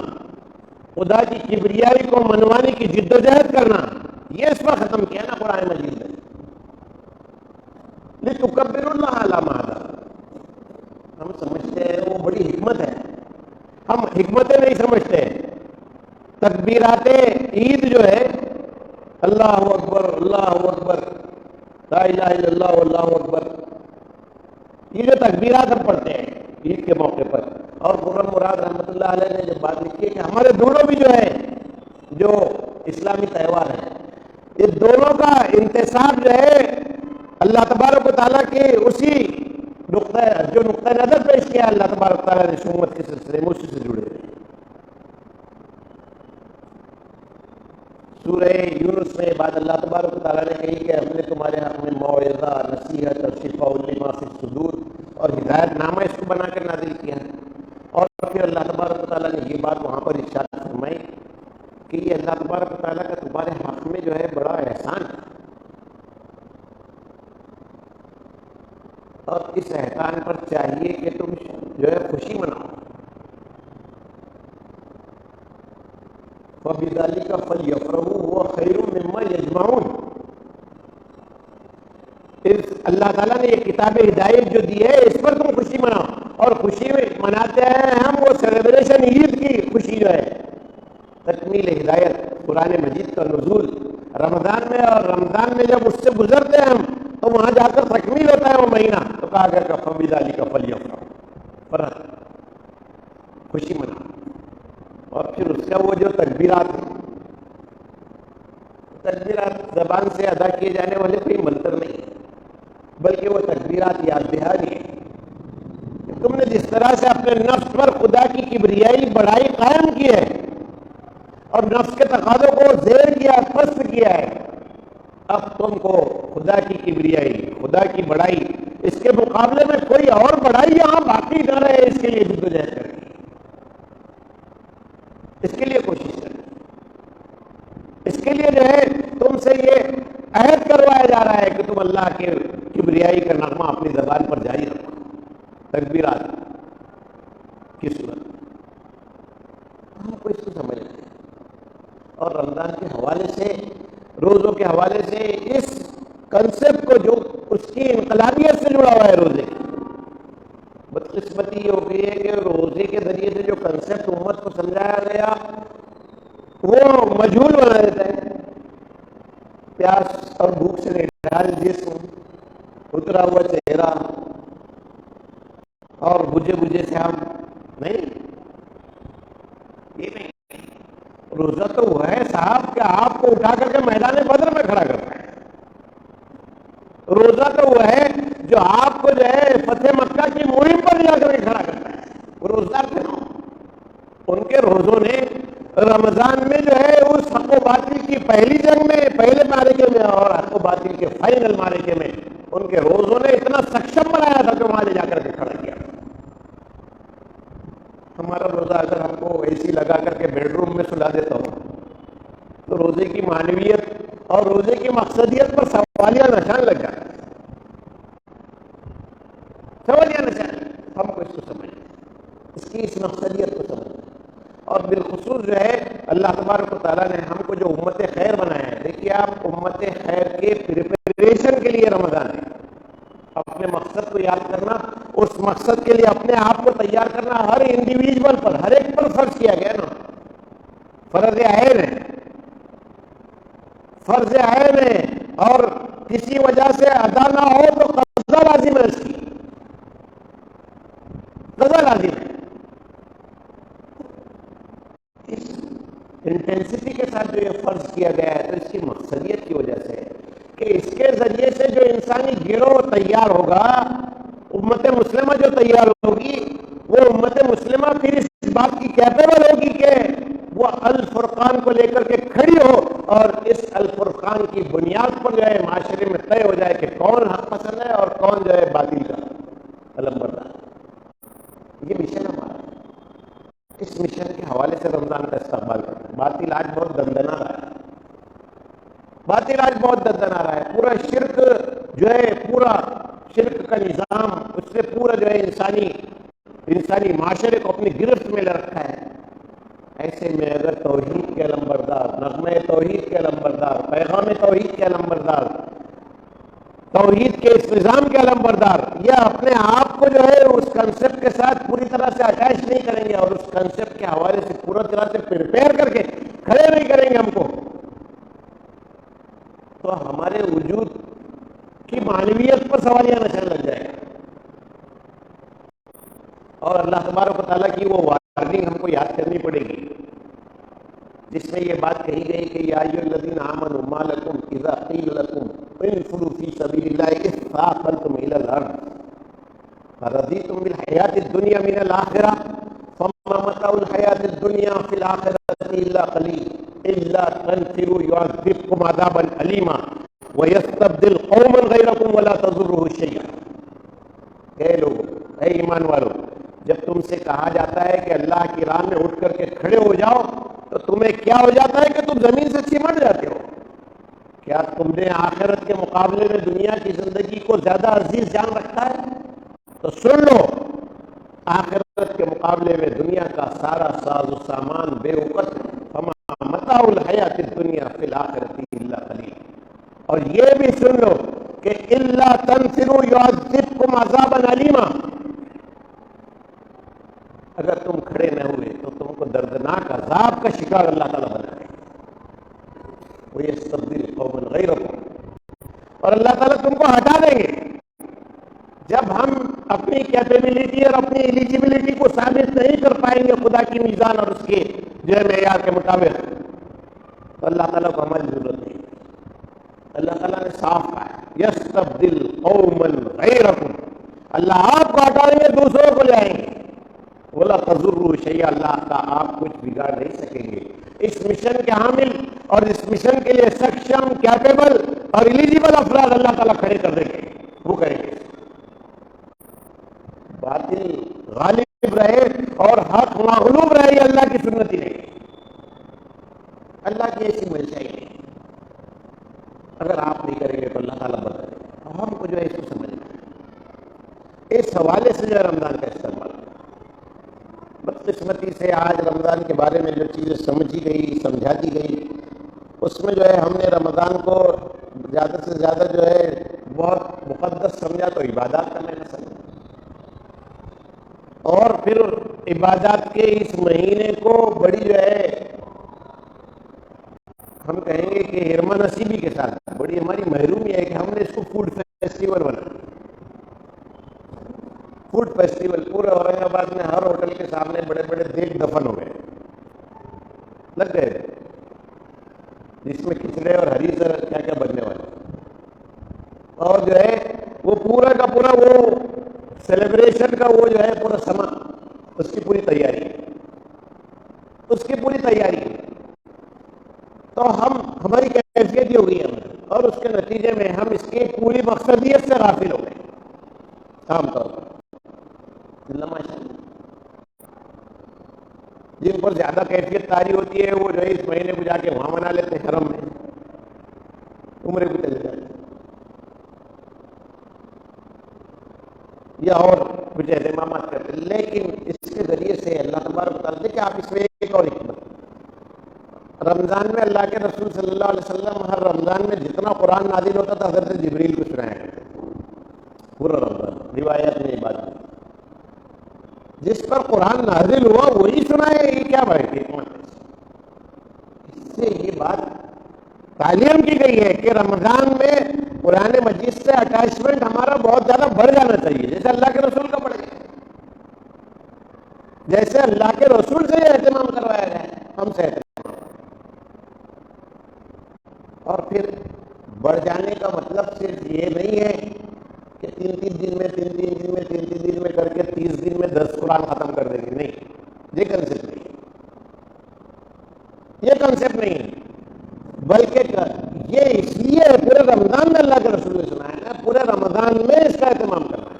خدا کی کبریائی کو منوانے کی جد و جہد کرنا، یہ اس پر ختم کیا نا قرآن مجید نے. لتکبروا اللہ علی ما ہداکم، ہم سمجھتے ہیں وہ بڑی حکمت ہے، ہم حکمتیں نہیں سمجھتے. تکبیرات عید جو ہے اللہ اکبر اللہ اکبر لا الہ الا اللہ واللہ اکبر، یہ جو تکبیرات ہم پڑھتے ہیں عید کے موقع پر، اور خرم مراد رحمۃ اللہ علیہ نے جب بات لکھی ہے کہ ہمارے دونوں بھی جو ہے جو اسلامی تہوار ہیں، یہ دونوں کا انتصاب جو ہے اللہ تبارک و تعالیٰ کے اسی نقطۂ نظر پیش کیا اللہ تبارک و تعالیٰ نے امت کے سلسلے میں اسی سے جڑے ہوئے. سورہ یونس میں بعد اللہ تبارک و تعالیٰ نے کہی کہ ہم نے تمہارے حق میں موعظہ، نصیحت اور شفاء لما فی الصدور اور ہدایت نامہ اس کو بنا کر نازل کیا ہے. اور پھر اللہ تبارک و تعالیٰ نے یہ بات وہاں پر ارشاد فرمائی کہ یہ اللہ تبارک و تعالیٰ کا تمہارے حق میں جو ہے بڑا احسان ہے، اور اس احسان پر چاہیے کہ تم جو ہے خوشی مناؤ. فَبِذَلِكَ فَلْيَفْرَحُوا هُوَ خَيْرٌ مِّمَّا يَجْمَعُونَ. اللہ تعالیٰ نے یہ کتاب ہدایت جو دی ہے اس پر تم خوشی مناؤ، اور خوشی مناتے ہیں ہم وہ سیلیبریشن عید کی خوشی جو ہے تکمیل ہدایت قرآن مجید کا نزول رمضان میں، اور رمضان میں جب اس سے گزرتے ہیں ہم تو وہاں جا کر تکمیل ہوتا ہے وہ مہینہ، تو کہا گیا کہ فَبِذَلِكَ فَلْيَفْرَحُوا، فرح خوشی مناؤ. اور پھر اس کا وہ جو تکبیرات زبان سے ادا کیے جانے والے کوئی منتر نہیں ہے، بلکہ وہ تکبیرات یاد دہانی ہے. تم نے جس طرح سے اپنے نفس پر خدا کی کبریائی بڑائی قائم کی ہے اور نفس کے تقاضوں کو زیر کیا، پست کیا ہے، اب تم کو خدا کی کبریائی، خدا کی بڑائی، اس کے مقابلے میں کوئی اور بڑائی یہاں باقی نہ رہے، اس کے لیے جدوجہد کریں، اس کے لیے کوشش کریں. اس کے لیے جو ہے تم سے یہ عہد کروایا جا رہا ہے کہ تم اللہ کے کبریائی کا نغمہ اپنی زبان پر جاری رکھو تکبیرات کی صورت. ہم کو اس کو سمجھنا ہے. اور رمضان کے حوالے سے، روزوں کے حوالے سے اس کنسپٹ کو جو اس کی انقلابیت سے جڑا ہوا ہے روزے کی، بدقسمتی یہ ہو گئی ہے کہ روزے کے ذریعے سے جو کنسپٹ امت کو سمجھایا گیا وہ مجہول بنا دیتا ہے. پیاس اور بھوک سے نڈال جسم، اترا ہوا چہرہ اور بجھے بجھے سے ہم نہیں، یہ نہیں. روزہ تو وہ ہے صاحب کہ آپ کو اٹھا کر کے میدان بدر میں کھڑا کرتا ہے. روزہ تو وہ ہے جو آپ کو جو ہے فتح مکہ کی مہم پر جا کر کے کھڑا کرتا ہے. وہ روزدار تھے نا، ان کے روزوں نے رمضان میں جو ہے اس حق و باطل کی پہلی جنگ میں، پہلے معرکے میں، اور حق و باطل کے فائنل معرکے میں ان کے روزوں نے اتنا سکشم بنایا تھا کہ وہاں لے جا کر کے کھڑا کیا. ہمارا روزہ اگر ہم کو اے سی لگا کر کے بیڈ روم میں سلا دیتا ہو تو روزے کی معنویت اور روزے کی مقصدیت پر سوالیہ نشان لگ جاتا ہے. سوالیہ نشان، ہم کو اس کو سمجھنا، اس کی اس مقصدیت کو سمجھنا. اور بالخصوص جو ہے اللہ تبارک و تعالیٰ نے ہم کو جو امت خیر بنایا ہے، دیکھیے آپ امت خیر کے پریپریشن کے لیے رمضان ہے. اپنے مقصد کو یاد کرنا، اس مقصد کے لیے اپنے آپ کو تیار کرنا ہر انڈیویجول پر، ہر ایک پر فرض کیا گیا نا، فرض عین ہے، فرض عین ہے. اور کسی وجہ سے ادا نہ ہو تو قضا لازم ہے، اس کی قضا لازم ہے. اس انٹینسٹی کے ساتھ جو یہ فرض کیا گیا ہے تو اس کی مقصدیت کی وجہ سے کہ اس کے ذریعے سے جو انسانی گروہ تیار ہوگا، امت مسلمہ جو تیار ہوگی، وہ امت مسلمہ پھر اس بات کی کیپیبل ہوگی کہ وہ الفرقان کو لے کر کے کھڑی ہو، اور اس الفرقان کی بنیاد پر جو ہے معاشرے میں طے ہو جائے کہ کون حق پسند ہے اور کون جو ہے باطل کا علمبردار ہے۔ یہ مشن ہمارا ہے۔ اس مشن کے حوالے سے رمضان کا استقبال کرنا ہے۔ باطل آج بہت دندنا رہا ہے، باطل آج بہت دندنا رہا ہے۔ پورا شرک جو ہے، پورا شرک کا نظام، اس سے پورا جو ہے انسانی معاشرے کو اپنی گرفت میں لے رکھا ہے۔ ایسے میں اگر توحید کے علمبردار، نغمہ توحید کے علمبردار، پیغام توحید کے علمبردار، توحید کے اس نظام کے علمبردار، یا اپنے آپ کو جو ہے اس کنسپٹ کے ساتھ پوری طرح سے اٹیچ نہیں کریں گے اور اس کنسپٹ کے حوالے سے پورا طرح سے پریپیئر کر کے کھڑے نہیں کریں گے ہم کو، تو ہمارے وجود کی معنویت پر سوالیہ نشان لگ جائے گا۔ اور اللہ تبارک و تعالیٰ کی وہ وارننگ ہم کو یاد کرنی پڑے گی، جس میں یہ بات کہی گئی کہ یا ایھا الذین آمنوا ما لکم اذا قیل لکم انفروا فی سبیل اللہ اثاقلتم الی الارض فرضیتم بالحیاۃ الدنیا من الآخرہ فما متاع الحیاۃ الدنیا فی الآخرۃ الا قلیل الا تنفروا یعذبکم عذابا الیما ویستبدل قوما غیرکم ولا تضرہ شیئا۔ اے لوگ، اے ایمان والو، جب تم سے کہا جاتا ہے کہ اللہ کی راہ میں اٹھ کر کے کھڑے ہو جاؤ، تو تمہیں کیا ہو جاتا ہے کہ تم زمین سے سمٹ جاتے ہو؟ کیا تم نے آخرت کے مقابلے میں دنیا کی زندگی کو زیادہ عزیز جان رکھا ہے؟ تو سن لو، آخرت کے مقابلے میں دنیا کا سارا ساز و سامان بے وقت، فما متاع الحیات الدنیا فی الآخرۃ الا قلیل۔ اور یہ بھی سن لو کہ الا تنفروا یعذبکم عذابا الیما، اگر تم کھڑے نہ ہوئے تو تم کو دردناک عذاب کا شکار اللہ تعالیٰ بنا دے گا۔ وَيَسْتَبْدِلْ قَوْمًا غَيْرَكُمْ، اور اللہ تعالیٰ تم کو ہٹا دیں گے۔ جب ہم اپنی کیپیبلٹی اور اپنی ایلیجیبلٹی کو ثابت نہیں کر پائیں گے خدا کی میزان اور اس کے جو ہے معیار کے مطابق، تو اللہ تعالیٰ کو ہماری ضرورت نہیں۔ اللہ تعالیٰ نے صاف کہا ہے یستبدل قوما غیرکم، اللہ آپ کو ہٹائیں گے، دوسروں کو لائیں گے، ولا تضروا شیئا، اللہ کا آپ کچھ بگاڑ نہیں سکیں گے۔ اس مشن کے حامل اور اس مشن کے لیے سکشم، کیپیبل اور ایلیجیبل افراد اللہ تعالیٰ کھڑے کر دیں گے، وہ کریں گے۔ باطل غالب رہے اور حق مغلوب رہے، یہ اللہ کی سنت ہی نہیں، اللہ کی ایسی منشا ہی نہیں۔ اگر آپ نہیں کریں گے تو اللہ تعالیٰ بدلے گا، اور ہم کو جو ہے اس کو سمجھنا ہے۔ اس حوالے سے جو ہے رمضان کا استعمال، بدقسمتی سے آج رمضان کے بارے میں جو چیزیں سمجھی گئی، سمجھاتی گئی، اس میں جو ہے ہم نے رمضان کو زیادہ سے زیادہ جو ہے بہت مقدس سمجھا تو عبادات کا مہینہ سمجھا، اور پھر عبادات کے اس مہینے کو بڑی جو ہے ہم کہیں گے کہ ہرما نصیبی کے ساتھ بڑی ہماری محرومی ہے کہ ہم نے اس کو فوڈ فیسٹیول بنا۔ فوڈ فیسٹیول پورے اورنگ آباد میں ہر ہوٹل کے سامنے بڑے بڑے دیگ دفن ہو گئے، لگ گئے، جس میں کھچڑے اور ہری سر کیا کیا بننے والے، اور جو ہے وہ پورا کا پورا وہ سیلیبریشن کا وہ جو ہے پورا سما، اس کی پوری تیاری ہے، اس کی پوری تیاری ہے۔ تو ہماری کیفیت ہی ہو گئی ہے، اور اس کے نتیجے میں ہم اس کی پوری مقصدیت سے غافل ہو گئے عام طور پر۔ جن پر زیادہ کیفیت طاری ہوتی ہے وہ جو ہے اس مہینے کو جا کے وہاں منا لیتے ہیں، حرم میں عمرے کو چلے جاتے ہیں، یا اور کچھ اہتمامات کرتے ہیں۔ لیکن اس کے ذریعے سے اللہ تبارک و تعالیٰ، دیکھیں آپ اس میں ایک اور حکمت، رمضان میں اللہ کے رسول صلی اللہ علیہ وسلم ہر رمضان میں جتنا قرآن نازل ہوتا تھا حضرت جبریل کو سنایا کرتے پورا رمضان، روایت میں یہ بات ہے، جس پر قرآن نازل ہوا وہی سنائے، یہ کیا بات ہے؟ اس سے یہ بات تعلیم کی گئی ہے کہ رمضان میں قرآن مجید سے اٹیچمنٹ ہمارا بہت زیادہ بڑھ جانا چاہیے، جیسے اللہ کے رسول کا بڑھ گیا، جیسے اللہ کے رسول سے یہ اہتمام کروایا جائے ہم سے اہتمام۔ اور پھر بڑھ جانے کا مطلب صرف یہ نہیں ہے کہ تین تین دن میں کر کے 30 دن میں 10 قرآن ختم کر دیں گے، نہیں، یہ کنسپٹ نہیں، بلکہ یہ اس لیے پورے رمضان میں اللہ کے رسول نے سنایا ہے، پورے رمضان میں اس کا اہتمام کرنا ہے۔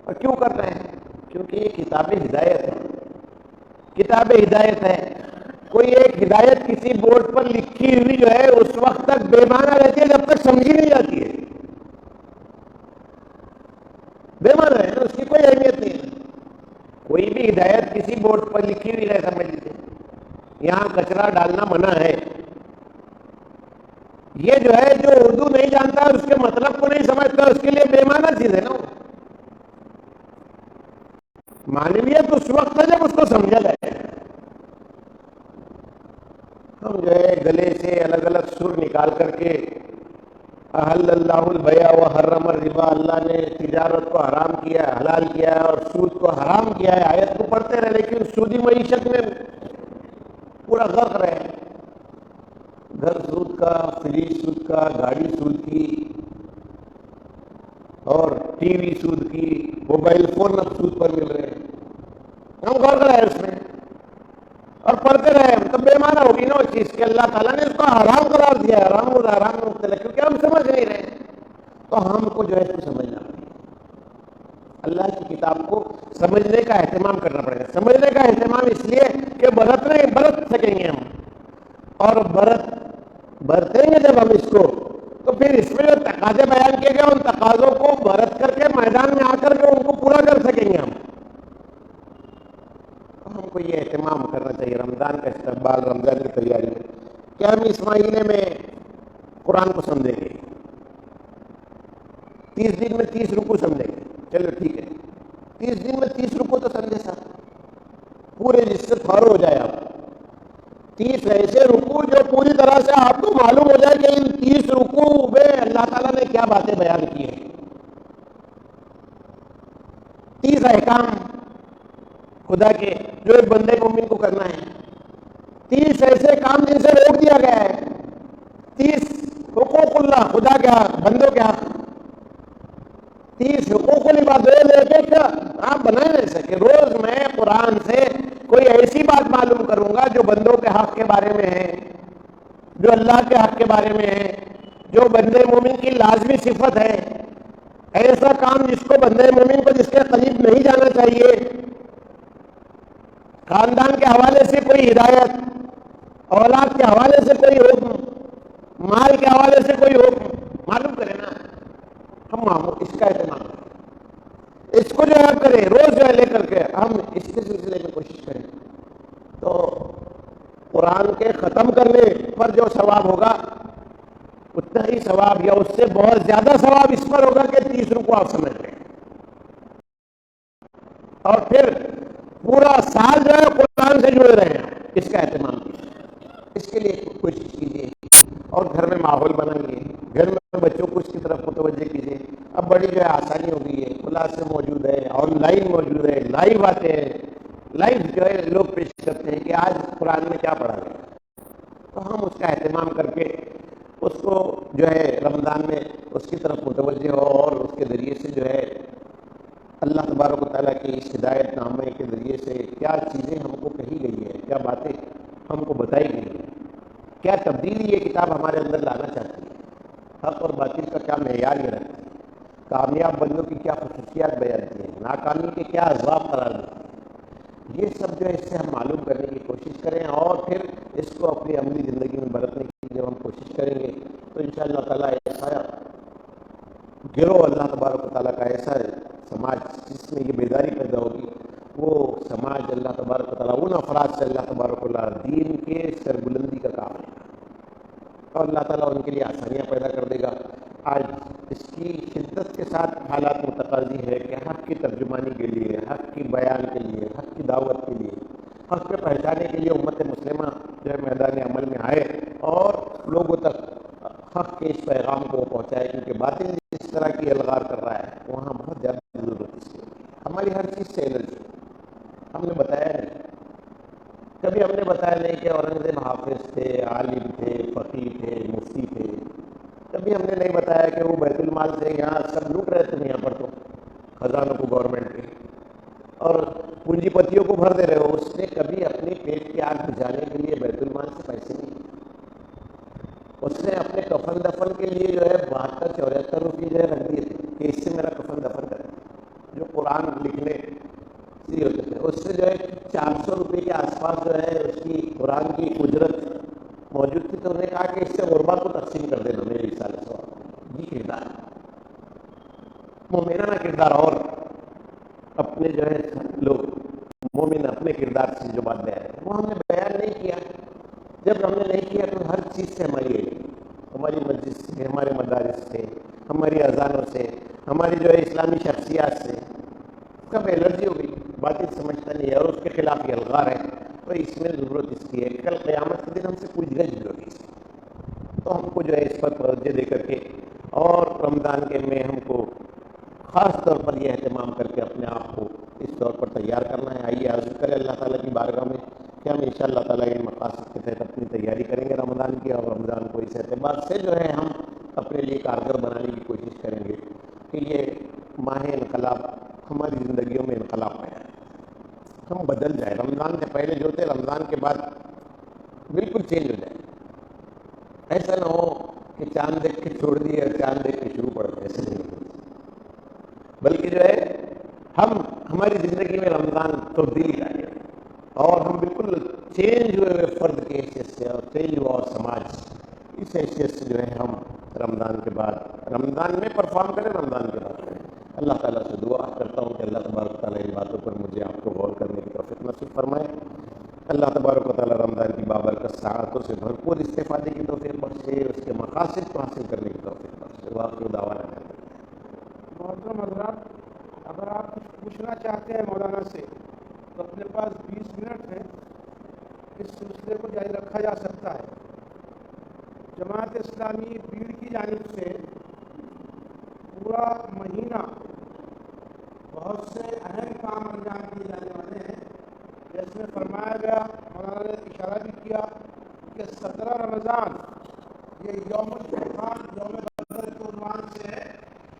اور کیوں کر رہے ہیں؟ کیونکہ یہ کتاب ہدایت ہے۔ کوئی ایک ہدایت کسی بورڈ پر لکھی ہوئی جو ہے اس وقت تک بے معنی رہتی ہے جب تک سمجھی نہیں جاتی ہے، بے معنی ہے، اس کی کوئی اہمیت نہیں ہے۔ کوئی بھی ہدایت کسی بورڈ پر لکھی ہوئی ہے، سمجھ لیجیے یہاں کچرا ڈالنا منع ہے، یہ جو ہے جو اردو نہیں جانتا اس کے مطلب کو نہیں سمجھتا، اس کے لیے بے معنی چیز ہے نا۔ معنویت اس وقت ہے جب اس کو سمجھا جائے۔ ہم جو ہے گلے سے الگ الگ سر نکال کر کے احل اللہ البیع وحرم الربا، اللہ نے تجارت کو حرام کیا ہے، حلال کیا ہے، اور سود کو حرام کیا ہے، آیت کو پڑھتے رہے لیکن سودی معیشت میں پورا غرق رہے، گھر سود کا، فریج سود کا، گاڑی سود کی، اور ٹی وی سود کی، موبائل فون اب سود پر مل رہے ہیں، ہم غرق رہے اس میں اور پڑھتے رہے، تو بے معنی ہوگی نا وہ چیز کہ اللہ تعالیٰ نے اس کو حرام قرار دیا ہے، حرام مختلف، کیونکہ ہم سمجھ نہیں رہے ہیں۔ تو ہم کو جو ہے اس کو سمجھنا پڑے گا، اللہ کی کتاب کو سمجھنے کا اہتمام کرنا پڑے گا۔ سمجھنے کا اہتمام اس لیے کہ برت سکیں گے ہم، اور برتیں گے جب ہم اس کو، تو پھر اس میں جو تقاضے بیان کیے گئے ان تقاضوں کو برت کر کے میدان میں آ کر کے ان کو پورا کر سکیں گے ہم۔ ہم کو یہ اہتمام کرنا چاہیے رمضان کا استقبال، رمضان کی تیاری میں، کہ ہم اس مہینے میں قرآن کو سمجھیں گے، 30 دن میں 30 رکوع سمجھیں گے، چلو ٹھیک ہے، 30 دن میں 30 رکوع تو سمجھے صاحب، پورے جس سے فارغ ہو جائے آپ، 30 ایسے رکوع جو پوری طرح سے آپ کو معلوم ہو جائے کہ ان 30 رکوع میں اللہ تعالیٰ نے کیا باتیں بیان کی ہیں، 30 احکام خدا کے جو ایک بندے مومن کو کرنا ہے، 30 ایسے کام جن سے روک دیا گیا ہے، 30 حقوق اللہ خدا کے حق، بندوں کے حق، 30 حقوق العباد ایک آپ بنائے نہیں سکے۔ روز میں قرآن سے کوئی ایسی بات معلوم کروں گا جو بندوں کے حق کے بارے میں ہے، جو اللہ کے حق کے بارے میں ہے، جو بندے مومن کی لازمی صفت ہے، ایسا کام جس کو بندے مومن کو جس کے قریب نہیں جانا چاہیے، خاندان کے حوالے سے کوئی ہدایت، اولاد کے حوالے سے کوئی حکم، مال کے حوالے سے کوئی حکم معلوم کرے نا، ہم اس کا اہتمام کریں، اس کو جو ہے کریں، روز جو ہے لے کر کے ہم اس کے سلسلے میں کوشش کریں، تو قرآن کے ختم کرنے پر جو ثواب ہوگا اتنا ہی ثواب یا اس سے بہت زیادہ ثواب اس پر ہوگا کہ 30 رکوع آپ سمجھ لیں، اور پھر پورا سال جو ہے قرآن سے جڑے رہے ہیں، اس کا اہتمام کیجیے، اس کے لیے کوشش کیجیے، اور گھر میں ماحول بنائیے، گھر میں بچوں کو اس کی طرف متوجہ کیجیے۔ اب بڑی جو ہے آسانی ہو گئی ہے، کلاسیں موجود ہے، آن لائن موجود ہے، لائیو آتے ہیں، لائیو جو ہے لوگ پیش کرتے ہیں کہ آج قرآن میں کیا پڑھا گیا، تو ہم اس کا اہتمام کر کے اس کو جو ہے رمضان میں اس کی طرف متوجہ ہو، اور اس کے ذریعے سے جو ہے اللہ تبارک و تعالیٰ کی اس ہدایت نامے کے ذریعے سے کیا چیزیں ہم کو کہی گئی ہے، کیا باتیں ہم کو بتائی گئی ہیں، کیا تبدیلی یہ کتاب ہمارے اندر لانا چاہتی ہے، حق اور باطل کا کیا معیار یہ رکھتی ہے، کامیاب بندوں کی کیا خصوصیات بیان کی ہیں، ناکامی کے کیا اسباب قرار دیتی ہے، یہ سب جو ہے اس سے ہم معلوم کرنے کی کوشش کریں، اور پھر اس کو اپنی عملی زندگی میں برتنے کی جب ہم کوشش کریں گے تو انشاءاللہ تعالیٰ ایسا گروہ اللہ تبارک و تعالیٰ کا ایسا سماج جس میں یہ بیداری پیدا ہوگی، وہ سماج اللہ تبارک و تعالیٰ ان افراد سے اللہ تبارک و تعالیٰ دین کے سربلندی کا کام ہے، اور اللہ تعالیٰ ان کے لیے آسانیاں پیدا کر دے گا۔ آج اس کی شدت کے ساتھ حالات متقاضی ہے کہ حق کی ترجمانی کے لیے، حق کی بیان کے لیے، حق کی دعوت کے لیے، حق کے پہچانے کے لیے امت مسلمہ جو ہے میدان عمل میں آئے اور لوگوں تک حق کے اس پیغام کو پہنچائے، کیونکہ باطل اس طرح کی الغار کر رہا ہے وہاں بہت زیادہ ضرورت اس کی ہماری ہر چیز سے الرجی، ہم نے بتایا نہیں، کبھی ہم نے بتایا نہیں کہ اورنگزیب حافظ تھے، عالم تھے، فقیہ تھے، کبھی ہم نے نہیں بتایا کہ وہ بیت المال سے یہاں سب لوٹ رہے تھے، یہاں پر تو خزانوں کو گورنمنٹ کے اور پونجی پتیوں کو بھر دے رہے ہو. اس نے کبھی اپنی پیٹ کی آگ بجھانے کے لیے بیت المال سے پیسے نہیں دیے. اس نے اپنے کفن دفن کے لیے جو ہے 72-74 روپئے جو ہے رکھ دیے تھے کہ اس سے میرا کفن دفن کرے. جو قرآن لکھنے سے ہوتے تھے اس سے جو ہے 400 روپئے کے آس پاس جو ہے اس کی قرآن کی اجرت موجود تھی. تو انہوں نے کہا کہ اس سے غربا کو تقسیم کر دینا میرے رسالے سے. یہ کردار مومنانہ کردار. اور اپنے جو ہے لوگ مومن اپنے کردار سے جو بات بیان ہے وہ ہم نے بیان نہیں کیا. جب ہم نے نہیں کیا تو ہر چیز سے ہماری مسجد سے، ہمارے مدارس سے، ہماری اذانوں سے، ہماری جو ہے اسلامی شخصیات سے کب الرجی ہو گئی. باتیں سمجھتا نہیں ہے اور اس کے خلاف یہ الغار ہے. تو اس میں ضرورت اس کی ہے کہ کل قیامت کے دن ہم سے پوچھ گچھ بھی ہوگی. تو ہم کو جو ہے اس پر توجہ دے کر کے اور رمضان کے میں ہم کو خاص طور پر یہ اہتمام کر کے اپنے آپ کو اس طور پر تیار کرنا ہے. آئیے عرض کریں اللہ تعالیٰ کی بارگاہ میں کہ ہم انشاءاللہ تعالیٰ ان مقاصد کے تحت اپنی تیاری کریں گے رمضان کی. اور رمضان کو اس اعتبار سے جو ہے ہم اپنے لیے کارگر بنانے کی کوشش کریں گے کہ یہ ماہ انقلاب ہماری زندگیوں میں انقلاب آیا ہے. ہم بدل جائیں. رمضان سے پہلے جو تھے رمضان کے بعد بالکل چینج ہو جائے. ایسا نہ ہو کہ چاند دیکھ کے چھوڑ دیے اور چاند دیکھ کے شروع پڑ گئے. ایسا نہیں ہو، بلکہ جو ہے ہماری زندگی میں رمضان تبدیلی لائے اور ہم بالکل چینج ہوئے فرد کی حیثیت سے اور چینج ہوا اور سماج اس حیثیت سے جو ہے ہم رمضان کے بعد رمضان میں پرفارم کریں، رمضان کے بعد کریں. اللہ تعالیٰ سے دعا کرتا ہوں کہ اللہ تبارک تعالیٰ ان باتوں پر مجھے آپ کو غور کرنے کی توفیق نصیب فرمائے. اللہ تبارک و تعالیٰ رمضان کی بابرکت ساعتوں سے بھرپور استفادے کی توفیق بخشے، اس کے مقاصد کو حاصل کرنے کی توفیق بخشے. واقعی دعوانا ہے. محترم حضرات، اگر آپ کچھ پوچھنا چاہتے ہیں مولانا سے تو اپنے پاس 20 منٹ ہے. اس سلسلے کو جاری رکھا جا سکتا ہے. جماعت اسلامی بیڑ کی جانب سے پورا مہینہ بہت سے اہم کام انجام دیے جانے والے ہیں. جس میں فرمایا گیا، مولانا نے اشارہ بھی کیا کہ 17 رمضان یہ یوم الفرقان، یوم بدر کے عنوان سے ہے،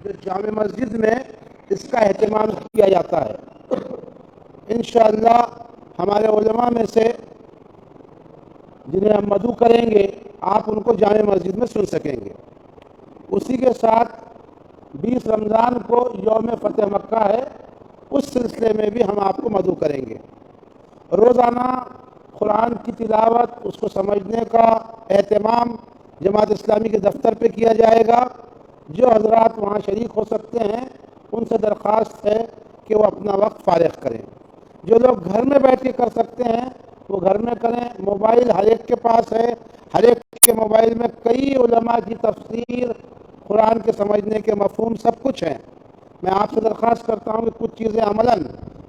جو جامع مسجد میں اس کا اہتمام کیا جاتا ہے. انشاءاللہ ہمارے علماء میں سے جنہیں ہم مدعو کریں گے آپ ان کو جامع مسجد میں سن سکیں گے. اسی کے ساتھ 20 رمضان کو یوم فتح مکہ ہے، اس سلسلے میں بھی ہم آپ کو مدعو کریں گے. روزانہ قرآن کی تلاوت، اس کو سمجھنے کا اہتمام جماعت اسلامی کے دفتر پہ کیا جائے گا. جو حضرات وہاں شریک ہو سکتے ہیں ان سے درخواست ہے کہ وہ اپنا وقت فارغ کریں. جو لوگ گھر میں بیٹھ کے کر سکتے ہیں وہ گھر میں کریں. موبائل ہر ایک کے پاس ہے، ہر ایک کے موبائل میں کئی علماء کی تفسیر، قرآن کے سمجھنے کے مفہوم سب کچھ ہیں. میں آپ سے درخواست کرتا ہوں کہ کچھ چیزیں عملاً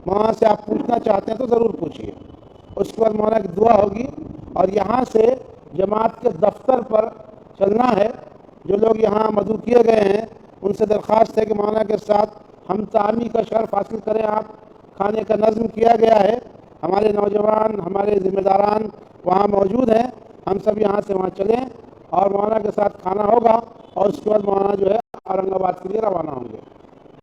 وہاں سے آپ پوچھنا چاہتے ہیں تو ضرور پوچھیے. اس کے بعد مولانا کی دعا ہوگی اور یہاں سے جماعت کے دفتر پر چلنا ہے. جو لوگ یہاں مدعو کیے گئے ہیں ان سے درخواست ہے کہ مولانا کے ساتھ ہم تعامی کا شرف حاصل کریں. آپ کھانے کا نظم کیا گیا ہے، ہمارے نوجوان، ہمارے ذمہ داران وہاں موجود ہیں. ہم سب یہاں سے وہاں چلیں اور مولانا کے ساتھ کھانا ہوگا اور اس کے بعد مولانا جو ہے اورنگ آباد کے لیے روانہ ہوں گے.